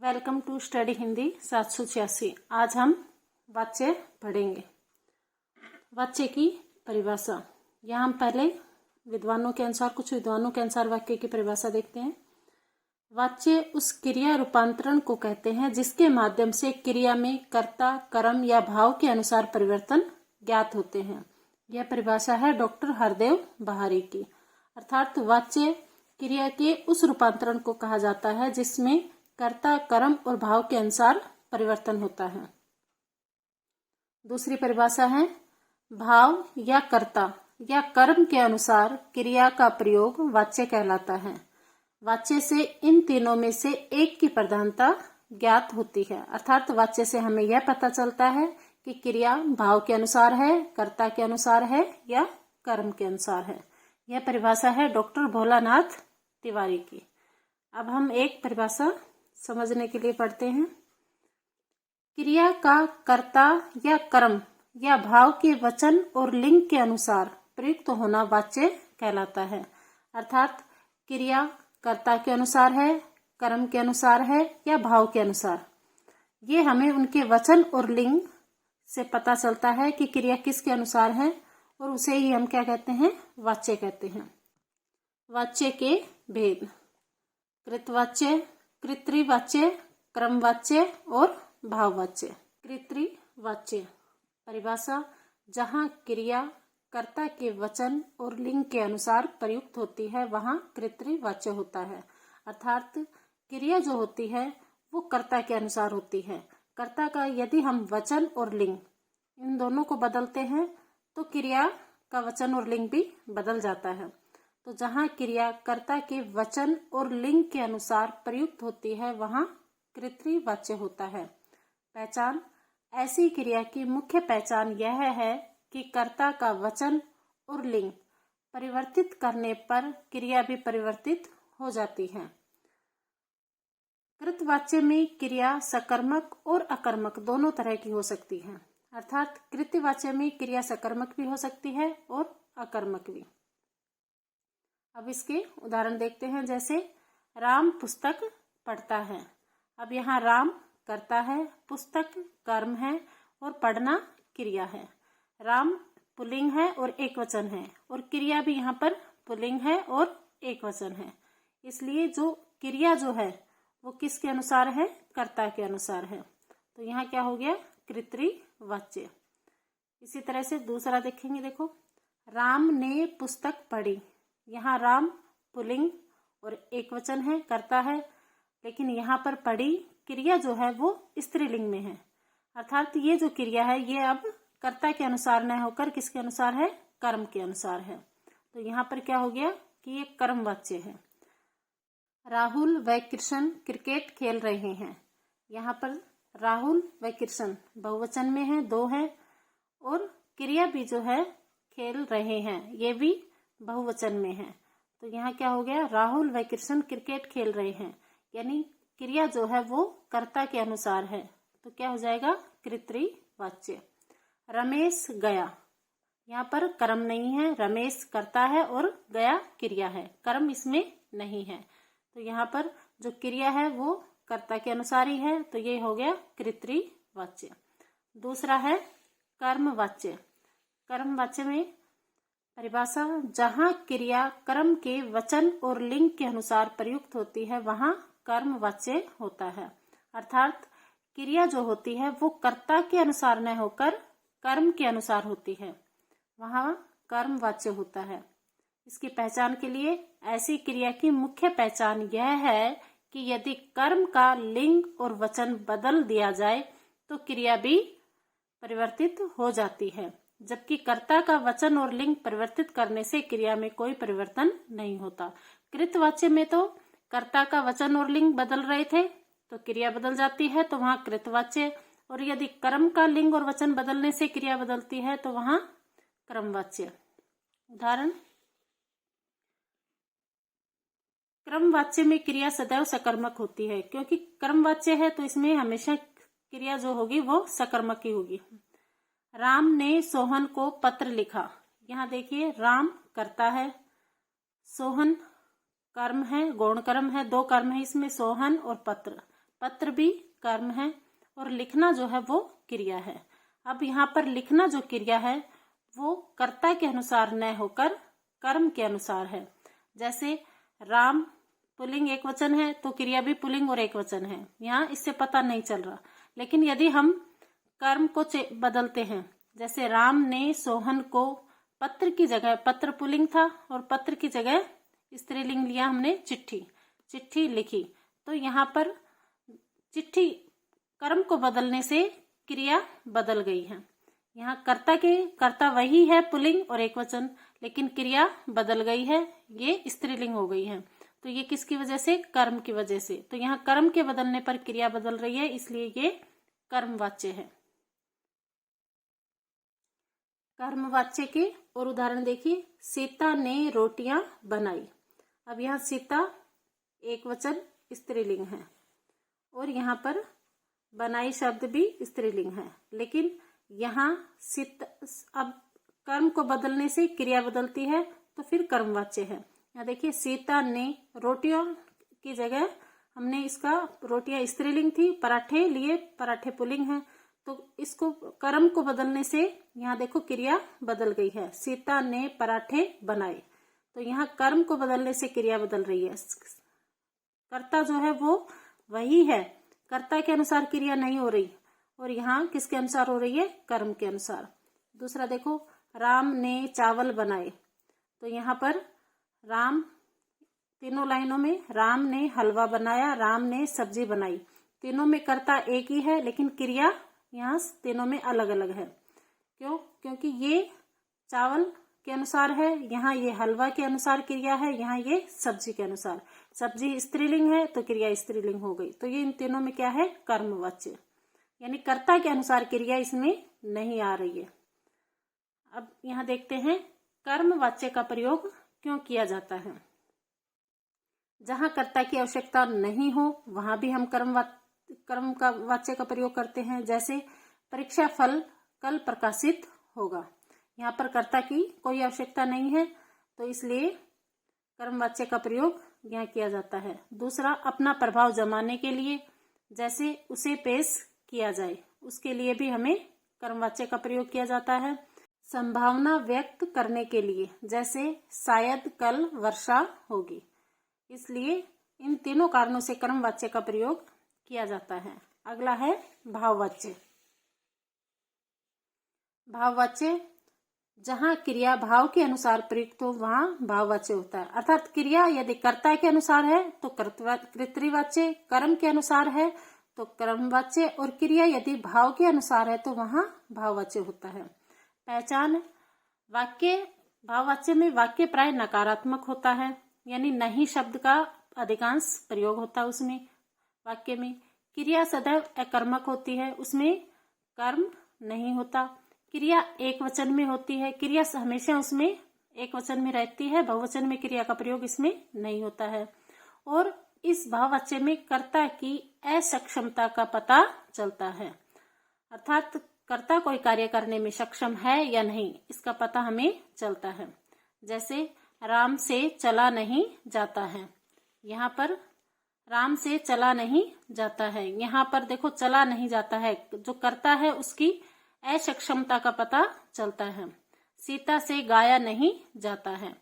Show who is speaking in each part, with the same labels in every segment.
Speaker 1: Welcome to study Hindi 786। आज हम वाच्य पढ़ेंगे। वाच्य की परिभाषा। यहाँ हम पहले कुछ विद्वानों के अनुसार वाक्य की परिभाषा देखते हैं। वाच्य उस क्रिया रूपांतरण को कहते हैं जिसके माध्यम से क्रिया में कर्ता, कर्म या भाव के अनुसार परिवर्तन ज्ञात होते हैं। यह परिभाषा है डॉक्टर हरदेव बहारी की। अर्थात वाच्य क्रिया के उस रूपांतरण को कहा जाता है जिसमें कर्ता, कर्म और भाव के अनुसार परिवर्तन होता है। दूसरी परिभाषा है भाव या कर्ता या कर्म के अनुसार क्रिया का प्रयोग वाच्य कहलाता है। वाच्य से इन तीनों में से एक की प्रधानता ज्ञात होती है। अर्थात वाच्य से हमें यह पता चलता है कि क्रिया भाव के अनुसार है, कर्ता के अनुसार है या कर्म के अनुसार है। यह परिभाषा है डॉक्टर भोलानाथ तिवारी की। अब हम एक परिभाषा समझने के लिए पढ़ते हैं। क्रिया का कर्ता या कर्म या भाव के वचन और लिंग के अनुसार प्रयुक्त होना वाच्य कहलाता है। अर्थात क्रिया कर्ता के अनुसार है, कर्म के अनुसार है या भाव के अनुसार। ये हमें उनके वचन और लिंग से पता चलता है कि क्रिया किसके अनुसार है और उसे ही हम क्या कहते हैं, वाच्य कहते हैं। वाच्य के भेद। कृतवाच्य, कृत्रिवाच्य, क्रमवाच्य और भाववाच्य। कृत्रिवाच्य परिभाषा। जहाँ क्रिया कर्ता के वचन और लिंग के अनुसार प्रयुक्त होती है वहाँ कृत्रिवाच्य होता है। अर्थात क्रिया जो होती है वो कर्ता के अनुसार होती है। कर्ता का यदि हम वचन और लिंग इन दोनों को बदलते हैं तो क्रिया का वचन और लिंग भी बदल जाता है। तो जहाँ क्रिया कर्ता के वचन और लिंग के अनुसार प्रयुक्त होती है वहाँ कृत्रिवाच्य होता है। पहचान। ऐसी क्रिया की मुख्य पहचान यह है कि कर्ता का वचन और लिंग परिवर्तित करने पर क्रिया भी परिवर्तित हो जाती है। कृतवाच्य में क्रिया सकर्मक और अकर्मक दोनों तरह की हो सकती है। अर्थात कृतवाच्य में क्रिया सकर्मक भी हो सकती है और अकर्मक भी। अब इसके उदाहरण देखते हैं। जैसे राम पुस्तक पढ़ता है। अब यहाँ राम कर्ता है, पुस्तक कर्म है और पढ़ना क्रिया है। राम पुल्लिंग है और एकवचन है और क्रिया भी यहाँ पर पुल्लिंग है और एकवचन है। इसलिए जो क्रिया जो है वो किसके अनुसार है, कर्ता के अनुसार है। तो यहाँ क्या हो गया, कृत्रिवाच्य। इसी तरह से दूसरा देखेंगे। देखो, राम ने पुस्तक पढ़ी। यहाँ राम पुल्लिंग और एकवचन है, कर्ता है, लेकिन यहाँ पर पढ़ी क्रिया जो है वो स्त्रीलिंग में है। अर्थात ये जो क्रिया है ये अब कर्ता के अनुसार न होकर किसके अनुसार है, कर्म के अनुसार है। तो यहाँ पर क्या हो गया कि ये कर्मवाच्य है। राहुल व कृष्ण क्रिकेट खेल रहे हैं। यहाँ पर राहुल व कृष्ण बहुवचन में है, दो है, और क्रिया भी जो है खेल रहे हैं ये भी बहुवचन में है। तो यहाँ क्या हो गया, राहुल व कृष्ण क्रिकेट खेल रहे हैं, यानी क्रिया जो है वो कर्ता के अनुसार है। तो क्या हो जाएगा, कृत्रिवाच्य। रमेश गया। यहाँ पर कर्म नहीं है, रमेश कर्ता है और गया क्रिया है, कर्म इसमें नहीं है। तो यहाँ पर जो क्रिया है वो कर्ता के अनुसार ही है, तो ये हो गया कृत्रिवाच्य। दूसरा है कर्मवाच्य। कर्मवाच्य में परिभाषा। जहाँ क्रिया कर्म के वचन और लिंग के अनुसार प्रयुक्त होती है वहाँ कर्मवाच्य होता है। अर्थात क्रिया जो होती है वो कर्ता के अनुसार न होकर कर्म के अनुसार होती है, वहाँ कर्मवाच्य होता है। इसकी पहचान के लिए ऐसी क्रिया की मुख्य पहचान यह है कि यदि कर्म का लिंग और वचन बदल दिया जाए तो क्रिया भी परिवर्तित हो जाती है, जबकि कर्ता का वचन और लिंग परिवर्तित करने से क्रिया में कोई परिवर्तन नहीं होता। कृतवाच्य में तो कर्ता का वचन और लिंग बदल रहे थे तो क्रिया बदल जाती है, तो वहां कृतवाच्य, और यदि कर्म का लिंग और वचन बदलने से क्रिया बदलती है तो वहां क्रमवाच्य। उदाहरण, क्रमवाच्य में क्रिया सदैव सकर्मक होती है, क्योंकि क्रमवाच्य है तो इसमें हमेशा क्रिया जो होगी वो सकर्मक ही होगी। राम ने सोहन को पत्र लिखा। यहाँ देखिए, राम कर्ता है, सोहन कर्म है, गौण कर्म है, दो कर्म है इसमें, सोहन और पत्र। पत्र भी कर्म है और लिखना जो है वो क्रिया है। अब यहाँ पर लिखना जो क्रिया है वो कर्ता के अनुसार न होकर कर्म के अनुसार है। जैसे राम पुल्लिंग एक वचन है तो क्रिया भी पुल्लिंग और एक वचन है, यहाँ इससे पता नहीं चल रहा। लेकिन यदि हम कर्म को बदलते हैं, जैसे राम ने सोहन को पत्र की जगह, पत्र पुल्लिंग था और पत्र की जगह स्त्रीलिंग लिया हमने चिट्ठी लिखी, तो यहाँ पर चिट्ठी कर्म को बदलने से क्रिया बदल गई है। यहाँ कर्ता वही है पुल्लिंग और एक वचन, लेकिन क्रिया बदल गई है, ये स्त्रीलिंग हो गई है। तो ये किसकी वजह से? कर्म की वजह से। तो यहाँ कर्म के बदलने पर क्रिया बदल रही है, इसलिए ये कर्मवाच्य है। कर्मवाच्य के और उदाहरण देखिए। सीता ने रोटियां बनाई। अब यहाँ सीता एक वचन स्त्रीलिंग है और यहाँ पर बनाई शब्द भी स्त्रीलिंग है, लेकिन यहाँ अब कर्म को बदलने से क्रिया बदलती है तो फिर कर्मवाच्य है। यहाँ देखिए सीता ने रोटियों की जगह हमने इसका रोटियां स्त्रीलिंग थी, पराठे लिए, पराठे पुल्लिंग है, तो इसको कर्म को बदलने से यहाँ देखो क्रिया बदल गई है। सीता ने पराठे बनाए, तो यहाँ कर्म को बदलने से क्रिया बदल रही है। कर्ता जो है वो वही है, कर्ता के अनुसार क्रिया नहीं हो रही, और यहाँ किसके अनुसार हो रही है? कर्म के अनुसार। दूसरा देखो, राम ने चावल बनाए, तो यहाँ पर राम, तीनों लाइनों में राम ने हलवा बनाया, राम ने सब्जी बनाई, तीनों में कर्ता एक ही है, लेकिन क्रिया यहाँ तीनों में अलग अलग है। क्यों? क्योंकि ये चावल के अनुसार है, यहाँ ये हलवा के अनुसार क्रिया है, यहाँ ये सब्जी के अनुसार। सब्जी स्त्रीलिंग है तो क्रिया स्त्रीलिंग हो गई, तो ये इन तीनों में क्या है? कर्मवाच्य, यानी कर्ता के अनुसार क्रिया इसमें नहीं आ रही है। अब यहाँ देखते हैं कर्मवाच्य का प्रयोग क्यों किया जाता है। जहां कर्ता की आवश्यकता नहीं हो वहां भी हम कर्म का वाच्य का प्रयोग करते हैं। जैसे परीक्षा फल कल प्रकाशित होगा, यहाँ पर कर्ता की कोई आवश्यकता नहीं है, तो इसलिए कर्मवाच्य का प्रयोग यहाँ किया जाता है। दूसरा, अपना प्रभाव जमाने के लिए, जैसे उसे पेश किया जाए, उसके लिए भी हमें कर्मवाच्य का प्रयोग किया जाता है। संभावना व्यक्त करने के लिए, जैसे शायद कल वर्षा होगी, इसलिए इन तीनों कारणों से कर्मवाच्य का प्रयोग किया जाता है। अगला है भाववाच्य। भाववाच्य, जहां क्रिया भाव के अनुसार प्रयुक्त हो वहां भाववाच्य होता है। अर्थात क्रिया यदि कर्ता के अनुसार है तो कर्तृवाच्य, कर्म के अनुसार है तो कर्मवाच्य, और क्रिया यदि भाव के अनुसार है तो वहां भाववाच्य होता है। पहचान, वाक्य भाववाच्य में वाक्य प्राय नकारात्मक होता है, यानी नहीं शब्द का अधिकांश प्रयोग होता है उसमें। वाक्य में क्रिया सदैव अकर्मक होती है, उसमें कर्म नहीं होता। क्रिया एक वचन में होती है, क्रिया हमेशा उसमें एक वचन में रहती है, बहुवचन में क्रिया का प्रयोग इसमें नहीं होता है। और इस भाववाच्य में कर्ता की असक्षमता का पता चलता है, अर्थात कर्ता कोई कार्य करने में सक्षम है या नहीं इसका पता हमें चलता है। जैसे राम से चला नहीं जाता है, यहाँ पर राम से चला नहीं जाता है, यहाँ पर देखो चला नहीं जाता है, जो कर्ता है उसकी असक्षमता का पता चलता है। सीता से गाया नहीं जाता है,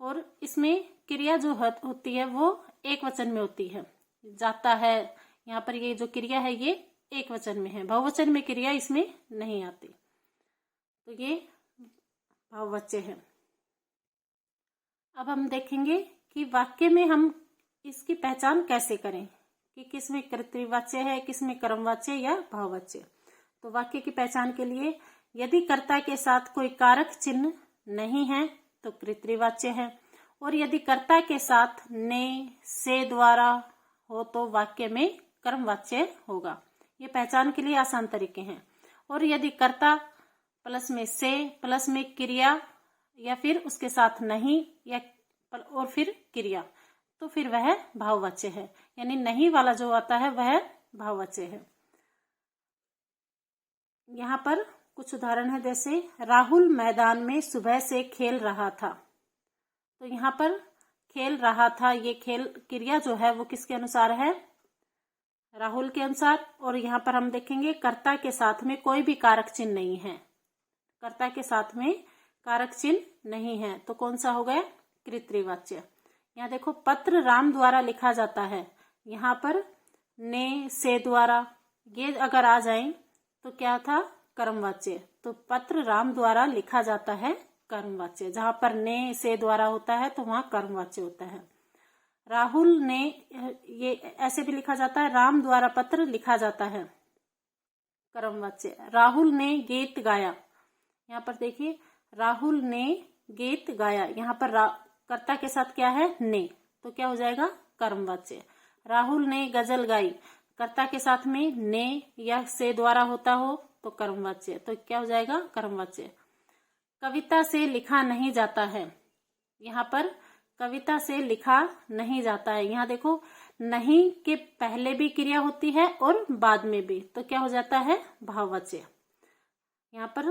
Speaker 1: और इसमें क्रिया जो होती है वो एक वचन में होती है, जाता है, यहाँ पर ये जो क्रिया है ये एक वचन में है, बहुवचन में क्रिया इसमें नहीं आती, तो ये भाववाच्य है। अब हम देखेंगे कि वाक्य में हम इसकी पहचान कैसे करें कि किसमें कर्तृवाच्य है, किसमें कर्मवाच्य या भाववाच्य। तो वाक्य की पहचान के लिए यदि कर्ता के साथ कोई कारक चिन्ह नहीं है तो कर्तृवाच्य है, और यदि कर्ता के साथ ने, से द्वारा हो तो वाक्य में कर्मवाच्य होगा। ये पहचान के लिए आसान तरीके हैं। और यदि कर्ता प्लस में से, प्लस में क्रिया, या फिर उसके साथ नहीं, या और फिर क्रिया, तो फिर वह भाववाच्य है, यानी नहीं वाला जो आता है वह भाववाच्य है। यहाँ पर कुछ उदाहरण है, जैसे राहुल मैदान में सुबह से खेल रहा था, तो यहाँ पर खेल रहा था, ये खेल क्रिया जो है वो किसके अनुसार है? राहुल के अनुसार। और यहाँ पर हम देखेंगे कर्ता के साथ में कोई भी कारक चिन्ह नहीं है, कर्ता के साथ में कारक चिन्ह नहीं है, तो कौन सा हो गया? कृत्रिवाच्य। यहाँ देखो पत्र राम द्वारा लिखा जाता है, यहाँ पर ने से द्वारा ये अगर आ जाए तो क्या था? कर्मवाच्य। तो पत्र राम द्वारा लिखा जाता है कर्मवाच्य। जहां पर ने से द्वारा होता है तो वहां कर्मवाच्य होता है। राहुल ने, ये ऐसे भी लिखा जाता है, राम द्वारा पत्र लिखा जाता है, कर्मवाच्य। राहुल ने गीत गाया, यहाँ पर देखिए राहुल ने गीत गाया, यहाँ पर कर्ता के साथ क्या है? ने, तो क्या हो जाएगा? कर्मवाच्य। राहुल ने गजल गाई, कर्ता के साथ में ने या से द्वारा होता हो तो कर्मवाच्य, तो क्या हो जाएगा? कर्मवाच्य। कविता से लिखा नहीं जाता है, यहाँ पर कविता से लिखा नहीं जाता है, यहाँ देखो नहीं के पहले भी क्रिया होती है और बाद में भी, तो क्या हो जाता है? भाववाच्य। यहाँ पर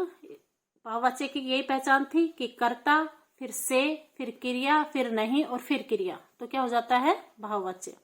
Speaker 1: भाववाच्य की यही पहचान थी कि कर्ता, फिर से, फिर क्रिया, फिर नहीं और फिर क्रिया, तो क्या हो जाता है? भाववाच्य।